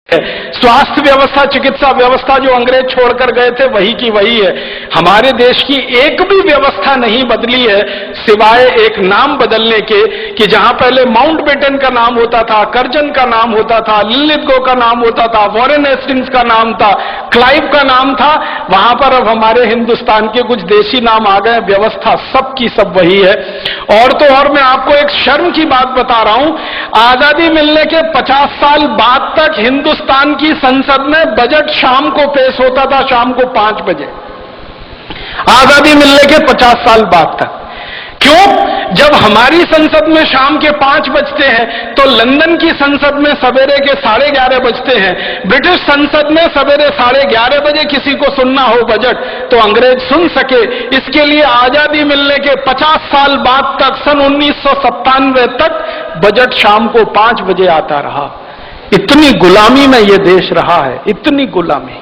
स्वास्थ्य व्यवस्था, चिकित्सा व्यवस्था जो अंग्रेज छोड़कर गए थे वही की वही है। हमारे देश की एक भी व्यवस्था नहीं बदली है सिवाय एक नाम बदलने के, कि जहां पहले माउंटबेटन का नाम होता था, कर्जन का नाम होता था, लिलिथगो का नाम होता था, वॉरेन हेस्टिंग्स का नाम था, क्लाइव का नाम था, वहां पर अब हमारे हिंदुस्तान के कुछ देशी नाम आ गए। व्यवस्था सब की सब वही है। और तो और मैं आपको एक शर्म की बात बता रहा हूं, आजादी मिलने के 50 साल बाद तक हिंदुस्तान की संसद में बजट शाम को पेश होता था, शाम को 5 बजे। आजादी मिलने के 50 साल बाद तक। क्यों? जब हमारी संसद में शाम के 5 बजते हैं तो लंदन की संसद में सवेरे के 11:30 बजते हैं। ब्रिटिश संसद में सवेरे 11:30 बजे किसी को सुनना हो बजट तो अंग्रेज सुन सके, इसके लिए आजादी मिलने के 50 साल बाद तक, सन 1997 तक बजट शाम को 5 बजे आता रहा। इतनी गुलामी में यह देश रहा है, इतनी गुलामी।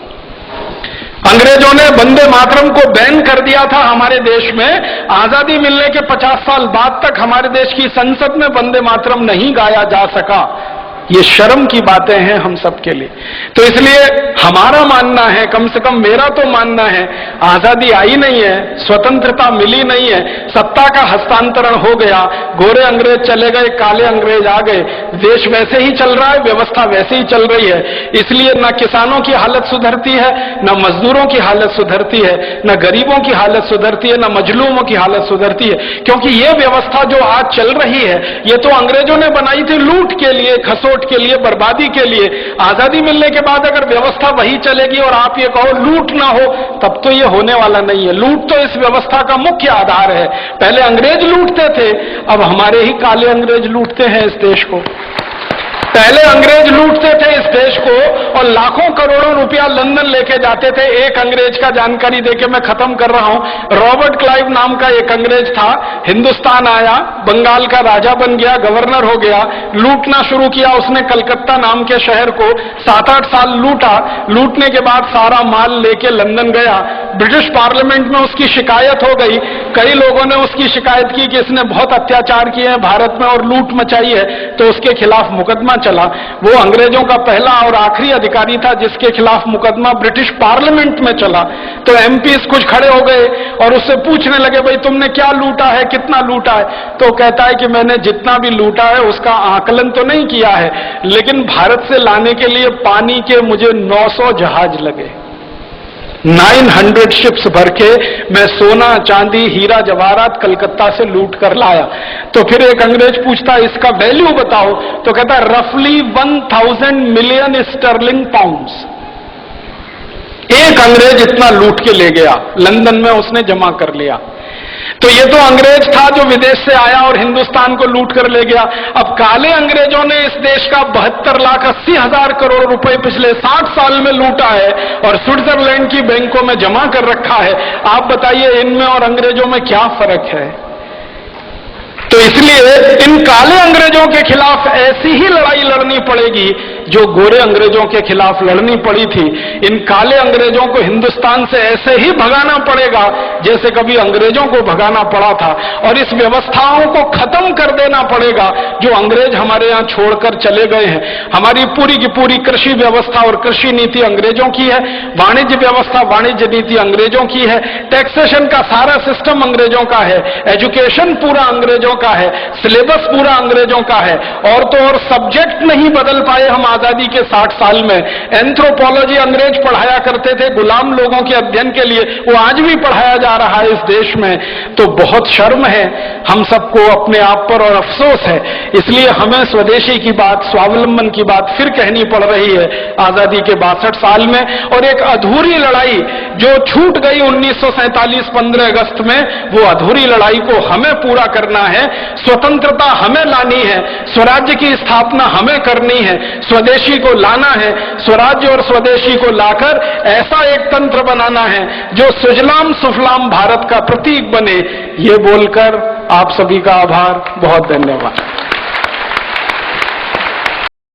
अंग्रेजों ने वंदे मातरम को बैन कर दिया था हमारे देश में। आजादी मिलने के 50 साल बाद तक हमारे देश की संसद में वंदे मातरम नहीं गाया जा सका। ये शर्म की बातें हैं हम सबके लिए। तो इसलिए हमारा मानना है, कम से कम मेरा तो मानना है, आजादी आई नहीं है, स्वतंत्रता मिली नहीं है, सत्ता का हस्तांतरण हो गया, गोरे अंग्रेज चले गए, काले अंग्रेज आ गए, देश वैसे ही चल रहा है, व्यवस्था वैसे ही चल रही है। इसलिए न किसानों की हालत सुधरती है, न मजदूरों की हालत सुधरती है, न गरीबों की हालत सुधरती है, न मजलूमों की हालत सुधरती है। क्योंकि ये व्यवस्था जो आज चल रही है, ये तो अंग्रेजों ने बनाई थी लूट के लिए, खसोट के लिए, बर्बादी के लिए। आजादी मिलने के बाद अगर व्यवस्था वही चलेगी और आप ये कहो लूट ना हो, तब तो ये होने वाला नहीं है। लूट तो इस व्यवस्था का मुख्य आधार है। पहले अंग्रेज लूटते थे, अब हमारे ही काले अंग्रेज लूटते हैं इस देश को। पहले अंग्रेज लूटते थे इस देश को और लाखों करोड़ों रुपया लंदन लेके जाते थे। एक अंग्रेज का जानकारी देके मैं खत्म कर रहा हूं। रॉबर्ट क्लाइव नाम का एक अंग्रेज था, हिंदुस्तान आया, बंगाल का राजा बन गया, गवर्नर हो गया, लूटना शुरू किया उसने। कलकत्ता नाम के शहर को 7-8 साल लूटा। लूटने के बाद सारा माल लेके लंदन गया। ब्रिटिश पार्लियामेंट में उसकी शिकायत हो गई। कई लोगों ने उसकी शिकायत की कि इसने बहुत अत्याचार किए हैं भारत में और लूट मचाई है, तो उसके खिलाफ मुकदमा चला। वो अंग्रेजों का पहला और आखिरी अधिकारी था जिसके खिलाफ मुकदमा ब्रिटिश पार्लियामेंट में चला। तो एमपीज कुछ खड़े हो गए और उससे पूछने लगे, भाई तुमने क्या लूटा है, कितना लूटा है? तो कहता है कि मैंने जितना भी लूटा है उसका आकलन तो नहीं किया है, लेकिन भारत से लाने के लिए पानी के मुझे 900 जहाज लगे, 900 शिप्स भर के मैं सोना चांदी हीरा जवाहरात कलकत्ता से लूट कर लाया। तो फिर एक अंग्रेज पूछता इसका वैल्यू बताओ, तो कहता रफली 1000 मिलियन स्टर्लिंग पाउंड्स। एक अंग्रेज इतना लूट के ले गया, लंदन में उसने जमा कर लिया। तो ये तो अंग्रेज था जो विदेश से आया और हिंदुस्तान को लूट कर ले गया। अब काले अंग्रेजों ने इस देश का 72,80,000 करोड़ रुपए पिछले 60 साल में लूटा है और स्विट्जरलैंड की बैंकों में जमा कर रखा है। आप बताइए इनमें और अंग्रेजों में क्या फर्क है? तो इसलिए इन काले अंग्रेजों के खिलाफ ऐसी ही लड़ाई लड़नी पड़ेगी जो गोरे अंग्रेजों के खिलाफ लड़नी पड़ी थी। इन काले अंग्रेजों को हिंदुस्तान से ऐसे ही भगाना पड़ेगा जैसे कभी अंग्रेजों को भगाना पड़ा था, और इस व्यवस्थाओं को खत्म कर देना पड़ेगा जो अंग्रेज हमारे यहां छोड़कर चले गए हैं। हमारी पूरी की पूरी कृषि व्यवस्था और कृषि नीति अंग्रेजों की है, वाणिज्य व्यवस्था वाणिज्य नीति अंग्रेजों की है, टैक्सेशन का सारा सिस्टम अंग्रेजों का है, एजुकेशन पूरा अंग्रेजों का है, सिलेबस पूरा अंग्रेजों का है। और तो और सब्जेक्ट नहीं बदल पाए हम आजादी के 60 साल में। एंथ्रोपोलॉजी अंग्रेज पढ़ाया करते थे गुलाम लोगों के अध्ययन के लिए, वो आज भी पढ़ाया जा रहा है इस देश में। तो बहुत शर्म है हम सबको अपने आप पर और अफसोस है। इसलिए हमें स्वदेशी की बात, स्वावलंबन की बात फिर कहनी पड़ रही है आजादी के 62 साल में। और एक अधूरी लड़ाई जो छूट गई 1947 15 अगस्त में, वो अधूरी लड़ाई को हमें पूरा करना है। स्वतंत्रता हमें लानी है, स्वराज्य की स्थापना हमें करनी है, स्वदेशी को लाना है, स्वराज्य और स्वदेशी को लाकर ऐसा एक तंत्र बनाना है जो सुजलाम सुफलाम भारत का प्रतीक बने। ये बोलकर आप सभी का आभार, बहुत धन्यवाद।